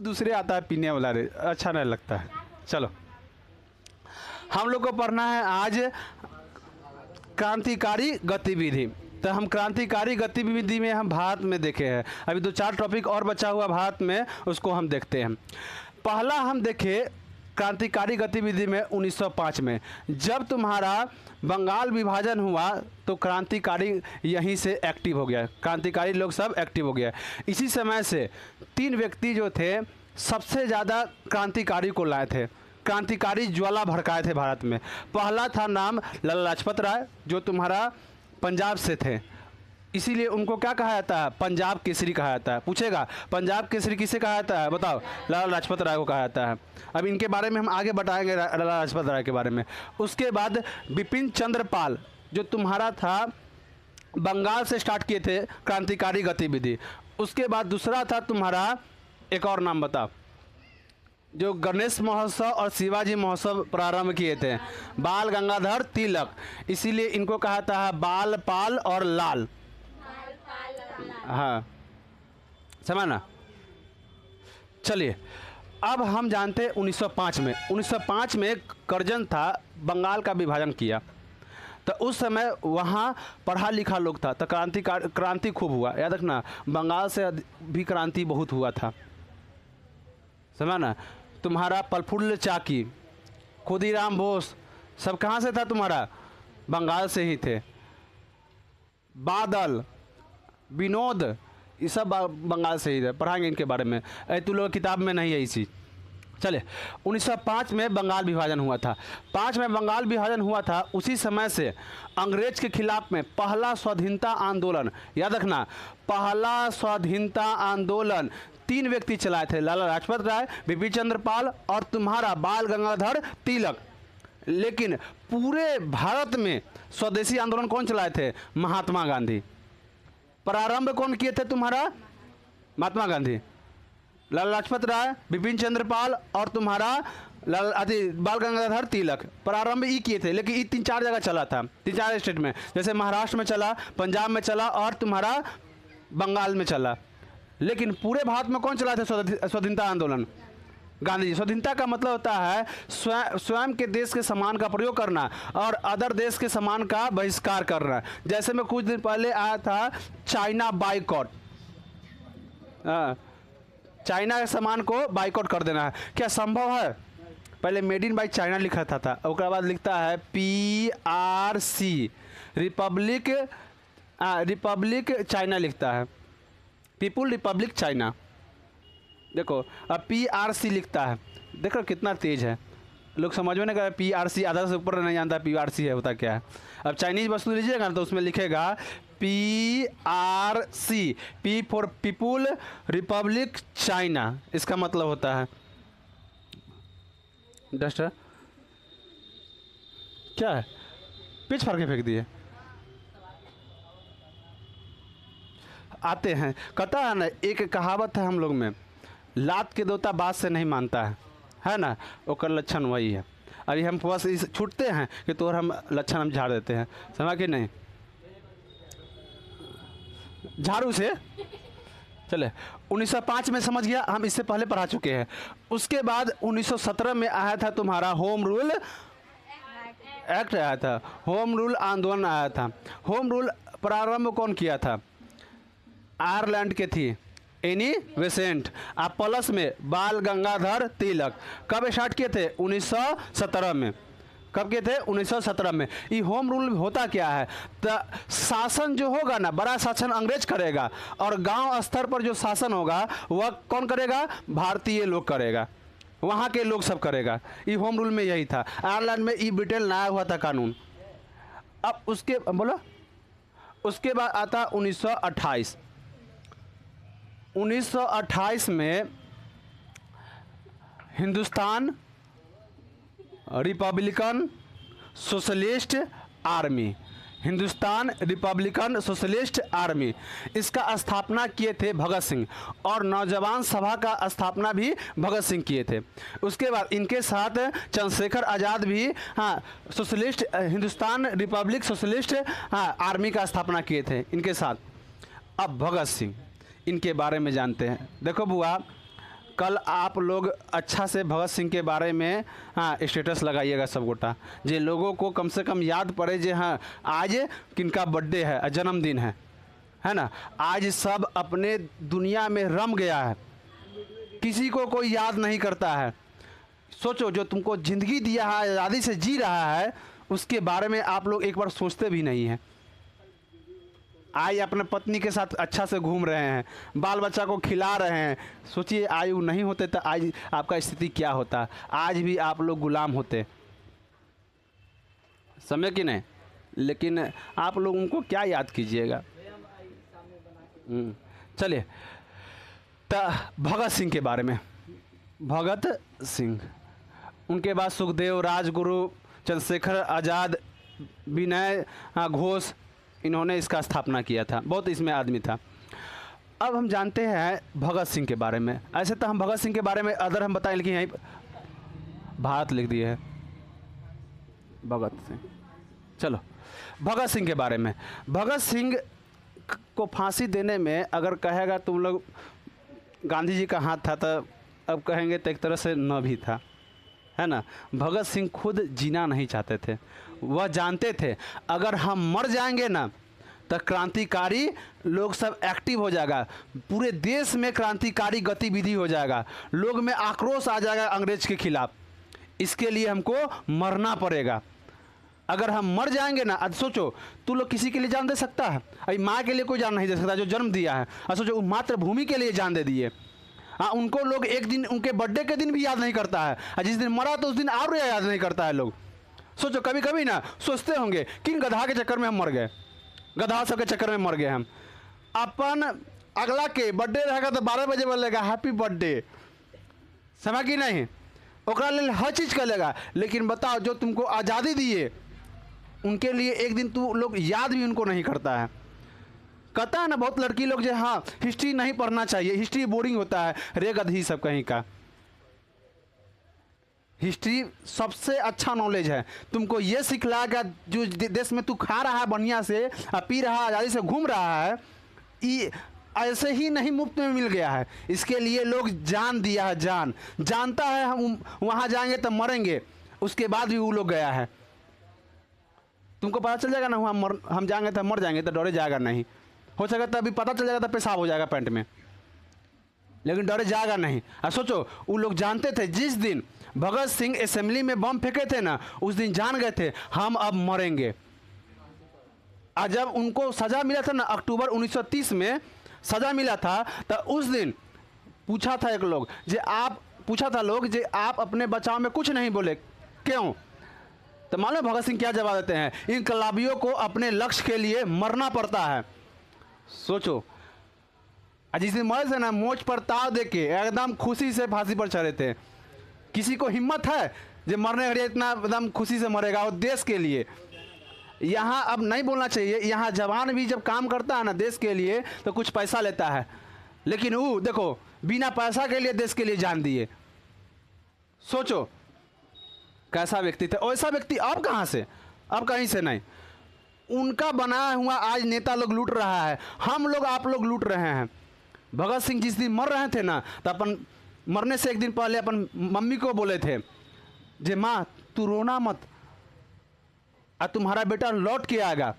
दूसरे आता है पीने वाला रे, अच्छा नहीं लगता है। चलो हम लोग को पढ़ना है आज क्रांतिकारी गतिविधि। तो हम क्रांतिकारी गतिविधि में हम भारत में देखे हैं, अभी 2-4 टॉपिक और बचा हुआ भारत में, उसको हम देखते हैं। पहला हम देखे क्रांतिकारी गतिविधि में 1905 में जब तुम्हारा बंगाल विभाजन हुआ तो क्रांतिकारी यहीं से एक्टिव हो गया, क्रांतिकारी लोग सब एक्टिव हो गया। इसी समय से 3 व्यक्ति जो थे सबसे ज़्यादा क्रांतिकारी को लाए थे, क्रांतिकारी ज्वाला भड़काए थे भारत में। पहला था नाम लाला लाजपत राय, जो तुम्हारा पंजाब से थे, इसीलिए उनको क्या कहा जाता है, पंजाब केसरी कहा जाता है। पूछेगा पंजाब केसरी किसे कहा जाता है, बताओ, लाला लाजपत राय को कहा जाता है। अब इनके बारे में हम आगे बताएंगे, लाला लाजपत राय के बारे में। उसके बाद बिपिन चंद्र पाल, जो तुम्हारा था बंगाल से स्टार्ट किए थे क्रांतिकारी गतिविधि। उसके बाद दूसरा था तुम्हारा, एक और नाम बताओ, जो गणेश महोत्सव और शिवाजी महोत्सव प्रारंभ किए थे, बाल गंगाधर तिलक, इसीलिए इनको कहा था है बाल पाल और लाल। हाँ समझ ना। चलिए अब हम जानते हैं 1905 में, 1905 में करजन था, बंगाल का विभाजन किया। तो उस समय वहाँ पढ़ा लिखा लोग था, तो क्रांति खूब हुआ। याद रखना, बंगाल से भी क्रांति बहुत हुआ था, समझा ना। तुम्हारा प्रफुल्ल चाकी, खुदीराम बोस, सब कहाँ से था तुम्हारा, बंगाल से ही थे। बादल, विनोद, ये सब बंगाल से ही थे, पढ़ाएंगे इनके बारे में, तुम लोग किताब में नहीं है इसी। चले 1905 में बंगाल विभाजन हुआ था। 5 में बंगाल विभाजन हुआ था, उसी समय से अंग्रेज के खिलाफ में पहला स्वाधीनता आंदोलन, याद रखना, पहला स्वाधीनता आंदोलन 3 व्यक्ति चलाए थे, लाला लाजपत राय, बिपिन चंद्र पाल और तुम्हारा बाल गंगाधर तिलक। लेकिन पूरे भारत में स्वदेशी आंदोलन कौन चलाए थे, महात्मा गांधी। प्रारंभ कौन किए थे तुम्हारा, महात्मा गांधी, लाला लाजपत राय, बिपिन चंद्र पाल और तुम्हारा बाल गंगाधर तिलक। प्रारंभ ये किए थे, लेकिन ये 3-4 जगह चला था, 3-4 स्टेट में, जैसे महाराष्ट्र में चला, पंजाब में चला और तुम्हारा बंगाल में चला। लेकिन पूरे भारत में कौन चला था स्वाधीनता आंदोलन, गांधी जी। स्वाधीनता का मतलब होता है स्वयं के देश के सामान का प्रयोग करना और अदर देश के सामान का बहिष्कार करना। जैसे मैं कुछ दिन पहले आया था चाइना बाइकॉट, चाइना के सामान को बाइकआउट कर देना है, क्या संभव है। पहले मेड इन बाई चाइना लिखा था, उसके बाद लिखता है PRC, रिपब्लिक चाइना लिखता है, पीपुल रिपब्लिक चाइना। देखो अब PRC लिखता है, देखो कितना तेज है, लोग समझ में नहीं कर, PRC आधा से ऊपर नहीं जानता PRC है, होता क्या है। अब चाइनीज वस्तु लीजिएगा तो उसमें लिखेगा PRC, P for people Republic China, इसका मतलब होता है डस्टर क्या है, पिच फाड़ के फेंक दिए। आते हैं, कहता है ना, एक कहावत है हम लोग में, लात के देवता बात से नहीं मानता है ना, ओकर लक्षण वही है। अरे हम बस इस छूटते हैं कि तोर हम लक्षण हम झाड़ देते हैं, समझा कि नहीं, झाड़ू से। चले 1905 में समझ गया, हम इससे पहले पढ़ा चुके हैं। उसके बाद 1917 में आया था तुम्हारा होम रूल एक्ट आया था, होम रूल आंदोलन आया था। होम रूल प्रारंभ कौन किया था, आयरलैंड के थी एनी बेसेंट, आप प्लस में बाल गंगाधर तिलक। कब स्टार्ट किए थे, 1917 में। कब किए थे, 1917 में। ये होम रूल होता क्या है, तो शासन जो होगा ना, बड़ा शासन अंग्रेज करेगा और गांव स्तर पर जो शासन होगा वह कौन करेगा, भारतीय लोग करेगा, वहाँ के लोग सब करेगा। ये होम रूल में यही था। आयरलैंड में ये ब्रिटेन लाया हुआ था कानून। अब उसके बोलो, उसके बाद आता 1928। 1928 में Hindustan Republican socialist army, Hindustan Republican socialist army, इसका स्थापना किए थे भगत सिंह, और नौजवान सभा का स्थापना भी भगत सिंह किए थे। उसके बाद इनके साथ चंद्रशेखर आज़ाद भी socialist Hindustan Republic socialist army का स्थापना किए थे इनके साथ। अब भगत सिंह, इनके बारे में जानते हैं। देखो बुआ, कल आप लोग अच्छा से भगत सिंह के बारे में हाँ स्टेटस लगाइएगा सब गोटा, जे लोगों को कम से कम याद पड़े जे हाँ आज किनका बर्थडे है, जन्मदिन है ना। आज सब अपने दुनिया में रम गया है, किसी को कोई याद नहीं करता है। सोचो, जो तुमको ज़िंदगी दिया है, आज़ादी से जी रहा है, उसके बारे में आप लोग एक बार सोचते भी नहीं हैं। आज अपने पत्नी के साथ अच्छा से घूम रहे हैं, बाल बच्चा को खिला रहे हैं। सोचिए आयु नहीं होते तो आज आपका स्थिति क्या होता। आज भी आप लोग गुलाम होते, समझे कि नहीं। लेकिन आप लोग उनको क्या याद कीजिएगा। चलिए तो भगत सिंह के बारे में, भगत सिंह, उनके बाद सुखदेव, राजगुरु, चंद्रशेखर आज़ाद, विनय घोष, इन्होंने इसका स्थापना किया था। बहुत इसमें आदमी था। अब हम जानते हैं भगत सिंह के बारे में। ऐसे तो हम भगत सिंह के बारे में अदर हम बताएं, लेकिन यहीं भारत लिख दिए है भगत सिंह। चलो भगत सिंह के बारे में, भगत सिंह को फांसी देने में अगर कहेगा तुम लोग गांधी जी का हाथ था, तो अब कहेंगे तो एक तरह से न भी था, है ना। भगत सिंह खुद जीना नहीं चाहते थे। वह जानते थे अगर हम मर जाएंगे ना तो क्रांतिकारी लोग सब एक्टिव हो जाएगा, पूरे देश में क्रांतिकारी गतिविधि हो जाएगा, लोग में आक्रोश आ जाएगा अंग्रेज के खिलाफ। इसके लिए हमको मरना पड़ेगा। अगर हम मर जाएंगे ना, अब सोचो तू लोग किसी के लिए जान दे सकता है? अभी माँ के लिए कोई जान नहीं दे सकता जो जन्म दिया है। और सोचो मातृभूमि के लिए जान दे दिए। हाँ, उनको लोग एक दिन उनके बर्थडे के दिन भी याद नहीं करता है, और जिस दिन मरा तो उस दिन और याद नहीं करता है लोग। सोचो कभी कभी ना सोचते होंगे किन गधा के चक्कर में हम मर गए, गधा सब के चक्कर में मर गए हम। अपन अगला के बर्थडे रहेगा तो 12 बजे बोलेगा हैप्पी बर्थडे, समझ कि नहीं, ओकरा लिए हर चीज़ करेगा। लेकिन बताओ जो तुमको आज़ादी दिए उनके लिए एक दिन तू लोग याद भी उनको नहीं करता है। कहता है ना बहुत लड़की लोग जो हाँ हिस्ट्री नहीं पढ़ना चाहिए, हिस्ट्री बोरिंग होता है। रे गधी सब कहीं का, हिस्ट्री सबसे अच्छा नॉलेज है। तुमको ये सिखलाएगा जो देश में तू खा रहा है बढ़िया से, पी रहा है, आज़ादी से घूम रहा है, ये ऐसे ही नहीं मुफ्त में मिल गया है। इसके लिए लोग जान दिया है, जान जानता है हम वहाँ जाएंगे तो मरेंगे, उसके बाद भी वो लोग गया है। तुमको पता चल जाएगा ना हम जाएंगे तो मर जाएंगे, तो डरे जाएगा नहीं। हो सके तो अभी पता चल जाएगा तो पेशाब हो जाएगा पैंट में, लेकिन डरे जाएगा नहीं। और सोचो वो लोग जानते थे जिस दिन भगत सिंह असेंबली में बम फेंके थे ना, उस दिन जान गए थे हम अब मरेंगे। और जब उनको सजा मिला था ना, अक्टूबर 1930 में सजा मिला था, तो उस दिन पूछा था एक लोग जे आप पूछा था लोग जे आप अपने बचाव में कुछ नहीं बोले क्यों? तो मालूम भगत सिंह क्या जवाब देते हैं? इनकलाबियों को अपने लक्ष्य के लिए मरना पड़ता है। सोचो जिस दिन मरे थे ना, मोच पर ताव दे के एकदम खुशी से फांसी पर चढ़े थे। किसी को हिम्मत है जो मरने घड़ी इतना एकदम खुशी से मरेगा और देश के लिए? यहाँ अब नहीं बोलना चाहिए, यहाँ जवान भी जब काम करता है ना देश के लिए तो कुछ पैसा लेता है, लेकिन वो देखो बिना पैसा के लिए देश के लिए जान दिए। सोचो कैसा व्यक्ति थे। ऐसा व्यक्ति अब कहाँ से? अब कहीं से नहीं। उनका बनाया हुआ आज नेता लोग लूट रहा है, हम लोग आप लोग लूट रहे हैं। भगत सिंह जिस दिन मर रहे थे ना, तो अपन मरने से एक दिन पहले अपन मम्मी को बोले थे जे माँ तू रोना मत, और तुम्हारा बेटा लौट के आएगा।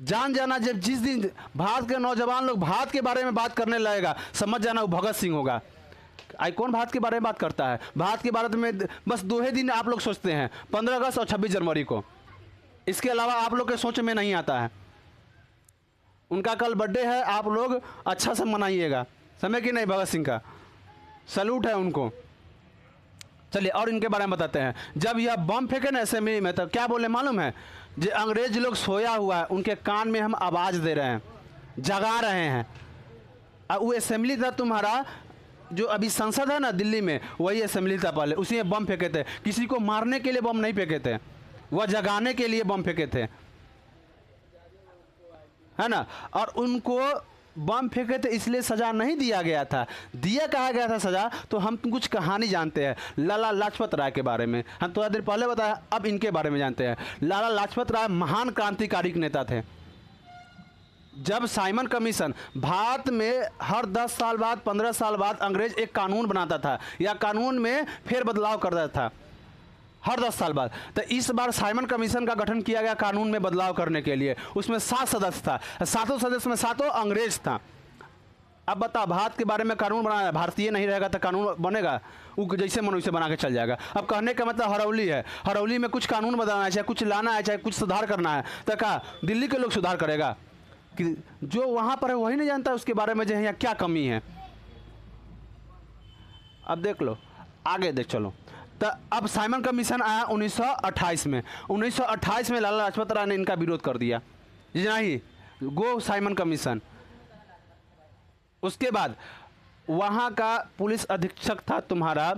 जान जाना जब जिस दिन भारत के नौजवान लोग भारत के बारे में बात करने लगेगा, समझ जाना वो भगत सिंह होगा। आई कौन भारत के बारे में बात करता है? भारत के बारे में बस 2 ही दिन आप लोग सोचते हैं, 15 अगस्त और 26 जनवरी को। इसके अलावा आप लोग के सोच में नहीं आता है। उनका कल बर्थडे है, आप लोग अच्छा से मनाइएगा, समय कि नहीं। भगत सिंह का सैल्यूट है उनको। चलिए और इनके बारे में बताते हैं। जब यह बम फेंके ना असेंबली में, तो क्या बोले मालूम है? जो अंग्रेज लोग सोया हुआ है उनके कान में हम आवाज़ दे रहे हैं, जगा रहे हैं। और वो असेंबली था तुम्हारा जो अभी संसद है ना दिल्ली में, वही असेंबली था पहले, उसी में बम फेंके थे। किसी को मारने के लिए बम नहीं फेंके थे, वह जगाने के लिए बम फेंके थे, है ना। और उनको बम फेंके थे इसलिए सजा नहीं दिया गया था। दिया कहा गया था सजा, तो हम कुछ कहानी जानते हैं लाला लाजपत राय के बारे में। हम थोड़ा देर पहले बताया, अब इनके बारे में जानते हैं। लाला लाजपत राय महान क्रांतिकारी नेता थे। जब साइमन कमीशन, भारत में हर 10 साल बाद 15 साल बाद अंग्रेज एक कानून बनाता था या कानून में फेर बदलाव करता था हर 10 साल बाद। तो इस बार साइमन कमीशन का गठन किया गया कानून में बदलाव करने के लिए। उसमें 7 सदस्य था, 7 सदस्य में 7 अंग्रेज था। अब बता, भारत के बारे में कानून बनाया, भारतीय नहीं रहेगा तो कानून बनेगा? वो जैसे मन वैसे बना के चल जाएगा। अब कहने का मतलब हरौली है, हरौली में कुछ कानून बनाना है, चाहे कुछ लाना है, चाहे कुछ सुधार करना है, तो क्या दिल्ली के लोग सुधार करेगा? कि जो वहाँ पर है वही नहीं जानता उसके बारे में, जो है यहाँ क्या कमी है। अब देख लो, आगे देख चलो। तो अब साइमन कमीशन आया 1928 में। 1928 में लाला लाजपत राय ने इनका विरोध कर दिया, नहीं गो साइमन कमीशन। उसके बाद वहाँ का पुलिस अधीक्षक था तुम्हारा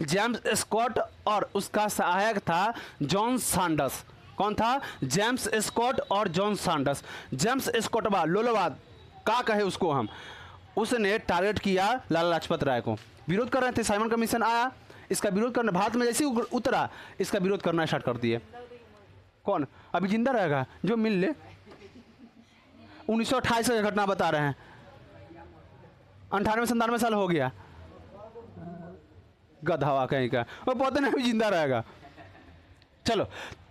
जेम्स स्कॉट और उसका सहायक था जॉन सैंडर्स। कौन था? जेम्स स्कॉट और जॉन सैंडर्स। जेम्स स्कॉटवा लोलवा का कहे उसको हम, उसने टारगेट किया लाला लाजपत राय को। विरोध कर रहे थे, साइमन कमीशन आया, इसका विरोध करना, भारत में जैसे ही उतरा इसका विरोध करना स्टार्ट कर दिए। कौन अभी जिंदा रहेगा? जो मिल ले। 1928 का घटना बता रहे हैं, 98-97 साल हो गया, गधवा कहीं का, वो पता नहीं अभी जिंदा रहेगा। चलो,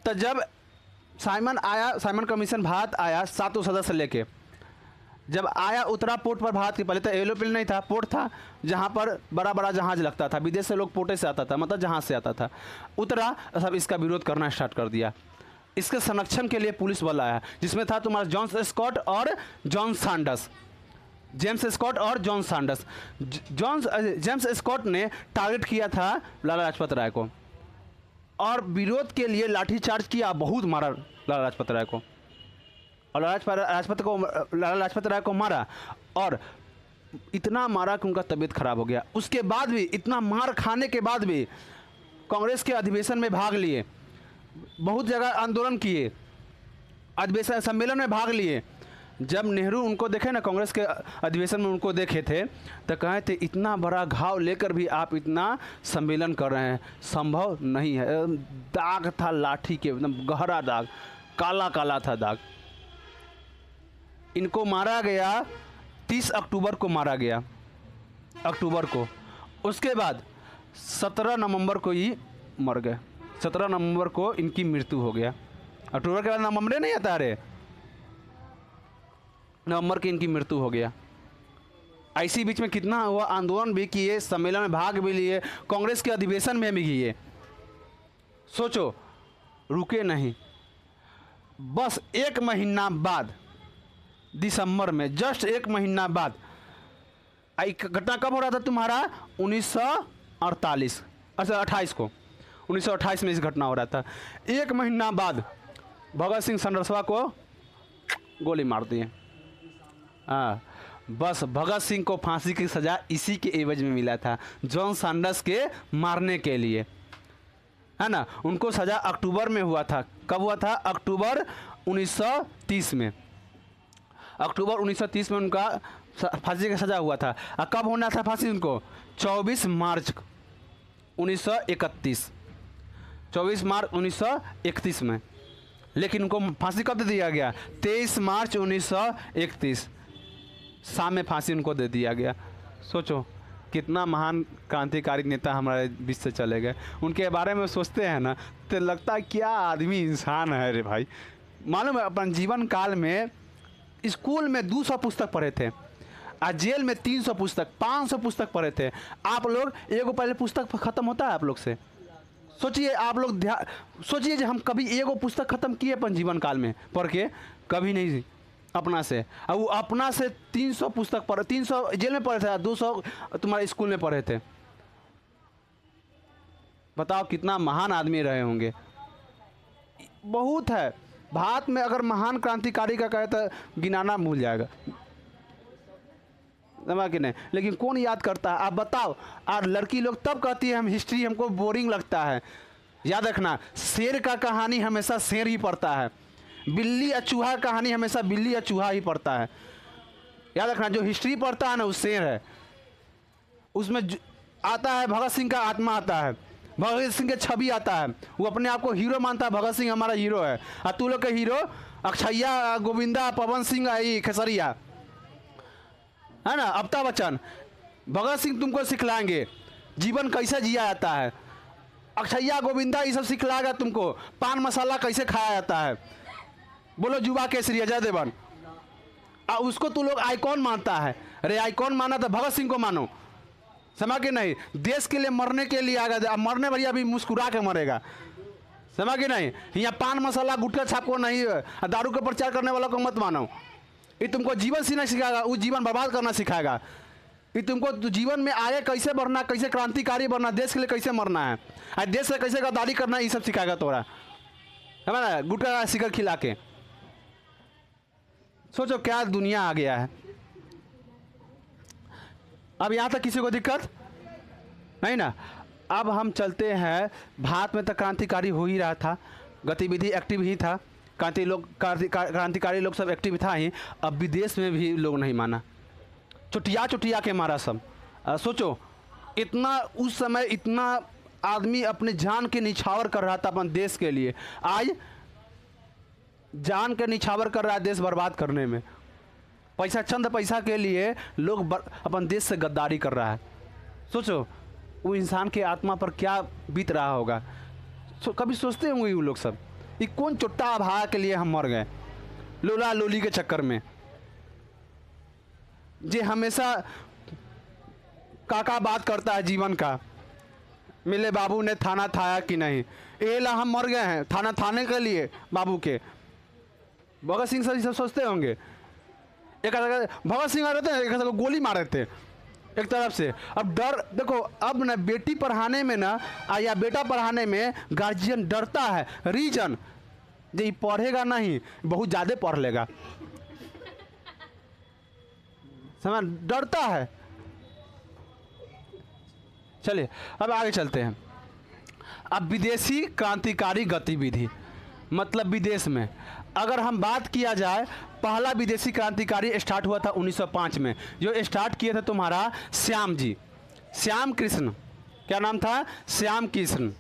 तो जब साइमन आया, साइमन कमीशन भारत आया 7 सदस्य लेके, जब आया उतरा पोर्ट पर भारत के, पहले तो एरोप्लेन नहीं था, पोर्ट था जहाँ पर बड़ा बड़ा जहाज लगता था, विदेश से लोग पोर्टे से आता था, मतलब जहाज से आता था। उतरा, सब इसका विरोध करना स्टार्ट कर दिया। इसके संरक्षण के लिए पुलिस बल आया, जिसमें था तुम्हारा जॉन स्कॉट और जॉन सैंडर्स, जेम्स स्कॉट और जॉन सैंडर्स। जेम्स स्कॉट ने टारगेट किया था लाला लाजपत राय को और विरोध के लिए लाठीचार्ज किया, बहुत मारा लाला लाजपत राय को, और लाला लाजपत राय को मारा, और इतना मारा कि उनका तबीयत खराब हो गया। उसके बाद भी, इतना मार खाने के बाद भी कांग्रेस के अधिवेशन में भाग लिए, बहुत जगह आंदोलन किए, अधिवेशन सम्मेलन में भाग लिए। जब नेहरू उनको देखे ना, कांग्रेस के अधिवेशन में उनको देखे थे, तो कहे थे इतना बड़ा घाव लेकर भी आप इतना सम्मेलन कर रहे हैं, संभव नहीं है। दाग था लाठी के, एकदम गहरा दाग, काला काला था दाग। इनको मारा गया 30 अक्टूबर को मारा गया, अक्टूबर को। उसके बाद 17 नवंबर को ही मर गए, 17 नवंबर को इनकी मृत्यु हो गया। अक्टूबर के बाद नवंबर नहीं आता, अरे नवंबर की इनकी मृत्यु हो गया। ऐसी बीच में कितना हुआ, आंदोलन भी किए, सम्मेलन में भाग भी लिए, कांग्रेस के अधिवेशन में भी किए। सोचो, रुके नहीं। बस 1 महीना बाद, दिसंबर में, जस्ट 1 महीना बाद, घटना कब हो रहा था तुम्हारा? 1948, अच्छा 28 को, 1928 में इस घटना हो रहा था। 1 महीना बाद भगत सिंह संडरसवा को गोली मार दिए। हाँ, बस भगत सिंह को फांसी की सज़ा इसी के एवज में मिला था, जॉन सैंडर्स के मारने के लिए, है ना। उनको सज़ा अक्टूबर में हुआ था। कब हुआ था? अक्टूबर 1930 में। अक्टूबर 1930 में उनका फांसी का सज़ा हुआ था। और कब होना था फांसी उनको? 24 मार्च 1931, 24 मार्च 1931 में। लेकिन उनको फांसी कब दे दिया गया? 23 मार्च 1931 शाम में फांसी उनको दे दिया गया। सोचो कितना महान क्रांतिकारी नेता हमारे बीच से चले गए। उनके बारे में सोचते हैं ना तो लगता है क्या आदमी, इंसान है रे भाई। मालूम है, अपन जीवन काल में स्कूल में 200 पुस्तक पढ़े थे, आज जेल में 300 पुस्तक, 500 पुस्तक पढ़े थे। आप लोग एगो पहले पुस्तक खत्म होता है आप लोग से? सोचिए, आप लोग सोचिए जो हम कभी एगो पुस्तक खत्म किए अपन जीवन काल में पढ़ के? कभी नहीं अपना से। अब वो अपना से 300 पुस्तक पढ़े, 300 जेल में पढ़े थे, 200 तुम्हारे स्कूल में पढ़े थे। बताओ कितना महान आदमी रहे होंगे। बहुत है भारत में, अगर महान क्रांतिकारी का कहे तो गिनाना भूल जाएगा, समझ कि नहीं। लेकिन कौन याद करता है? आप बताओ। और लड़की लोग तब कहती है हम हिस्ट्री हमको बोरिंग लगता है। याद रखना, शेर का कहानी हमेशा शेर ही पढ़ता है, बिल्ली या चूहा कहानी हमेशा बिल्ली या चूहा ही पढ़ता है। याद रखना, जो हिस्ट्री पढ़ता है ना वो शेर है। उसमें आता है भगत सिंह का आत्मा आता है, भगत सिंह के छवि आता है, वो अपने आप को हीरो मानता है, भगत सिंह हमारा हीरो है। और तू लोग के हीरो अक्षैया, गोविंदा, पवन सिंह, आई खेसरिया, है ना, अमिताभ बच्चन। भगत सिंह तुमको सिखलाएंगे जीवन कैसे जिया जाता है, अक्षैया, गोविंदा ये सब सिखलाएगा तुमको पान मसाला कैसे खाया जाता है। बोलो युवा केसरी अजय देवगन, उसको तू लोग आइकॉन मानता है। अरे आइकॉन माना तो भगत सिंह को मानो, समझ के नहीं, देश के लिए मरने के लिए आएगा, मरने भैया भी मुस्कुरा के मरेगा, समझ के नहीं। यहाँ पान मसाला गुटखा छापो नहीं, दारू का प्रचार करने वालों को मत मानो। ये तुमको जीवन सीना सिखाएगा, वो जीवन बर्बाद करना सिखाएगा। ये तुमको जीवन में आगे कैसे बढ़ना, कैसे क्रांतिकारी बनना, देश के लिए कैसे मरना है, देश से कैसे गद्दारी करना, ये सब सिखाएगा तोरा, समझ ना, गुटखा का शिकर खिला के। सोचो क्या दुनिया आ गया है। अब यहाँ तक किसी को दिक्कत नहीं ना। अब हम चलते हैं, भारत में तो क्रांतिकारी हो ही रहा था, गतिविधि एक्टिव ही था, क्रांतिकारी लोग सब एक्टिव था ही। अब विदेश में भी लोग नहीं माना, चुटिया के मारा सब। सोचो इतना उस समय इतना आदमी अपने जान के निछावर कर रहा था अपन देश के लिए, आज जान के निछावर कर रहा है देश बर्बाद करने में। पैसा, चंद पैसा के लिए लोग अपन देश से गद्दारी कर रहा है। सोचो वो इंसान के आत्मा पर क्या बीत रहा होगा। कभी सोचते होंगे वो लोग सब, ये कौन चुट्टा भागा के लिए हम मर गए लोला लोली के चक्कर में। जे हमेशा काका बात करता है जीवन का, मिले बाबू ने थाना थाया कि नहीं, ये ला हम मर गए हैं थाना थाने के लिए बाबू के। भगत सिंह सर सब सोचते होंगे, एक भगत सिंह आ रहे थे, एक गोली मार रहे थे एक तरफ से। अब डर देखो, अब ना बेटी पढ़ाने में ना या बेटा पढ़ाने में गार्जियन डरता है। रीजन जे पढ़ेगा नहीं, बहुत ज़्यादा पढ़ लेगा, समझ, डरता है। चलिए अब आगे चलते हैं। अब विदेशी क्रांतिकारी गतिविधि, मतलब विदेश में अगर हम बात किया जाए, पहला विदेशी क्रांतिकारी स्टार्ट हुआ था 1905 में, जो स्टार्ट किए थे तुम्हारा श्याम जी, श्याम कृष्ण, क्या नाम था, श्याम कृष्ण।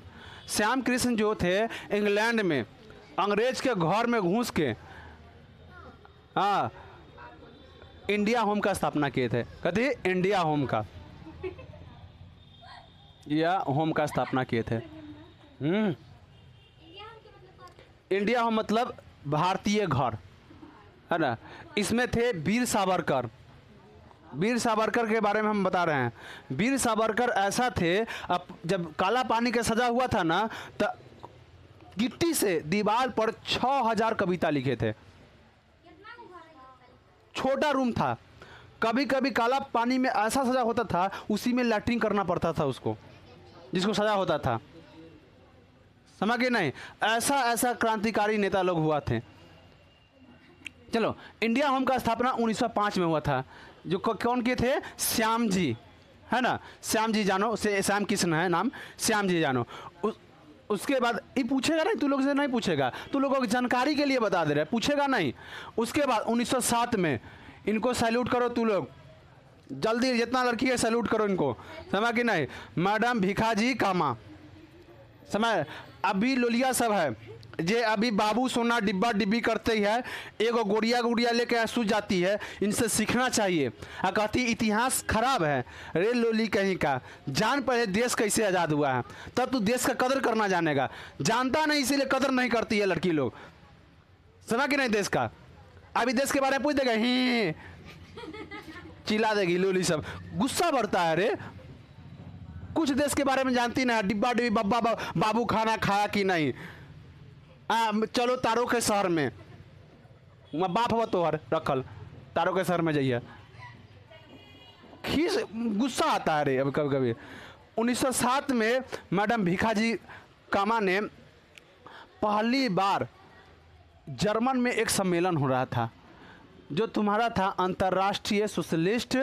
श्याम कृष्ण जो थे इंग्लैंड में अंग्रेज के घर में घुस के हाँ इंडिया होम का स्थापना किए थे। कहते इंडिया होम का, या होम का स्थापना किए थे। इंडिया होम मतलब भारतीय घर, है ना। इसमें थे वीर सावरकर। वीर सावरकर के बारे में हम बता रहे हैं। वीर सावरकर ऐसा थे, अब जब काला पानी का सजा हुआ था ना, तो गिट्टी से दीवार पर 6000 कविता लिखे थे। छोटा रूम था, कभी कभी काला पानी में ऐसा सजा होता था, उसी में लैट्रिन करना पड़ता था उसको, जिसको सजा होता था, समझ गए नहीं। ऐसा ऐसा क्रांतिकारी नेता लोग हुआ थे। चलो, इंडिया होम का स्थापना 1905 में हुआ था, जो कौन के थे, श्याम जी, है ना, श्याम जी जानो, श्याम कृष्ण है नाम, श्याम जी जानो। उसके बाद ये पूछेगा नहीं, तू लोग से नहीं पूछेगा, तू लोगों की जानकारी के लिए बता दे रहे, पूछेगा नहीं। उसके बाद 1907 में इनको सैल्यूट करो तू लोग, जल्दी जितना लड़की है सैल्यूट करो इनको, समझ कि नहीं, मैडम भिखाजी कामा, समझ। अभी लोलिया सब है, जे अभी बाबू सोना डिब्बा डिब्बी करते ही है, एगो गुड़िया गुड़िया लेके सूझ जाती है, इनसे सीखना चाहिए। कहती इतिहास खराब है, रे लोली कहीं का, जान पड़े देश कैसे आज़ाद हुआ है, तब तू देश का कदर करना जानेगा। जानता नहीं इसीलिए कदर नहीं करती है लड़की लोग, समझ कि नहीं देश का। अभी देश के बारे में पूछ देगा, ही चिल्ला देगी लोली सब, गुस्सा बढ़ता है। रे कुछ देश के बारे में जानती ना, डिब्बा डिब्बी बब्बा बाबू खाना खाया कि नहीं, चलो तारों के शहर में, बाप हुआ तोहर रखल, तारों के शहर में जाइए। खीस गुस्सा आता है रे अब कभी कभी। 1907 में मैडम भिखाजी कामा ने पहली बार जर्मन में एक सम्मेलन हो रहा था, जो तुम्हारा था अंतर्राष्ट्रीय सोशलिस्ट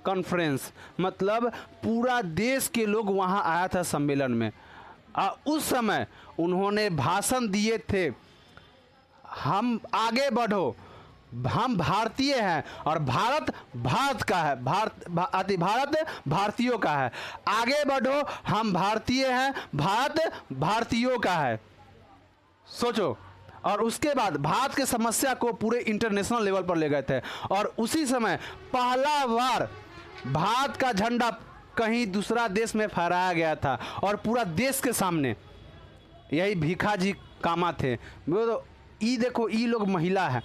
कॉन्फ्रेंस, मतलब पूरा देश के लोग वहाँ आया था सम्मेलन में। उस समय उन्होंने भाषण दिए थे, हम आगे बढ़ो, हम भारतीय हैं और भारत भारत का है, भारत भारतीयों का है। आगे बढ़ो, हम भारतीय हैं, भारत भारतीयों का है। सोचो। और उसके बाद भारत की समस्या को पूरे इंटरनेशनल लेवल पर ले गए थे और उसी समय पहला बार भारत का झंडा कहीं दूसरा देश में फहराया गया था और पूरा देश के सामने। यही भीखाजी कामा थे। वो तो ई देखो, ई लोग महिला है।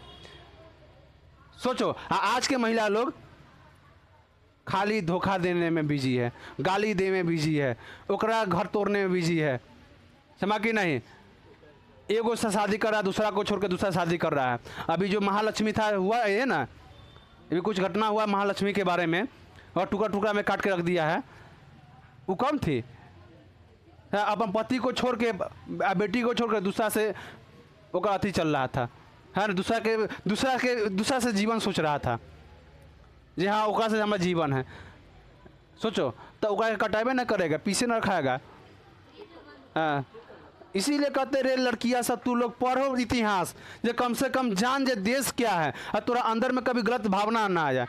सोचो, आज के महिला लोग खाली धोखा देने में बिजी है, गाली दे में बिजी है, ओकरा घर तोड़ने में बिजी है। समझ कि नहीं? एगो से शादी कर रहा है, दूसरा को छोड़ के दूसरा शादी कर रहा है। अभी जो महालक्ष्मी था हुआ है ना, अभी कुछ घटना हुआ महालक्ष्मी के बारे में और टुकड़ा टुकड़ा में काट के रख दिया है। वो कम थी अपन पति को छोड़ के, बेटी को छोड़ के दूसरा से ओका अथी चल रहा था, है ना? दूसरा से जीवन सोच रहा था। जी हाँ, ओकरा से हमारा जीवन है। सोचो, तो ओकरा कटाबे ना करेगा, पीछे ना रखाएगा। हाँ, इसीलिए कहते रे लड़कियां सब, तू लोग पढ़ो इतिहास, जो कम से कम जान जे देश क्या है और तोरा अंदर में कभी गलत भावना ना आ जाए।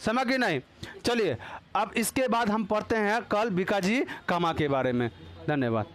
समझ कि नहीं? चलिए, अब इसके बाद हम पढ़ते हैं कल भीखाजी कामा के बारे में। धन्यवाद।